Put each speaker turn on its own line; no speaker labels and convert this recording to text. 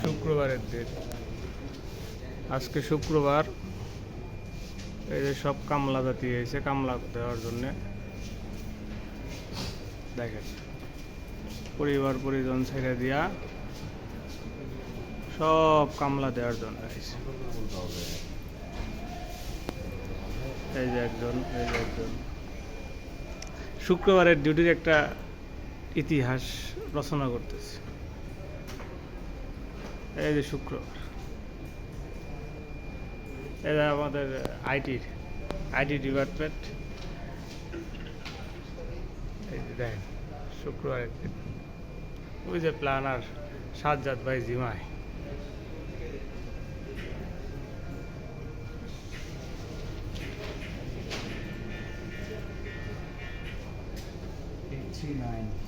শুক্রবারের দিন। আজকে শুক্রবার, এই যে সব কামলা জাতি এসে কামলা দেওয়ার জন্যে। দেখেন, পরিবার পরিজন ছেড়ে দিয়া সব কামলা দেওয়ার জন্য এসে। এই যে একজন, এই যে একজন। শুক্রবারের ডিউটির একটা ইতিহাস রচনা করতেছে। এই যে শুক্রবার, এটা আমাদের আইটি ডিপার্টমেন্ট। এই যে দেখেন, শুক্রবারের দিন ওই যে প্ল্যানার সাজ্জাদ ভাই জিমায়।
Eight 3 9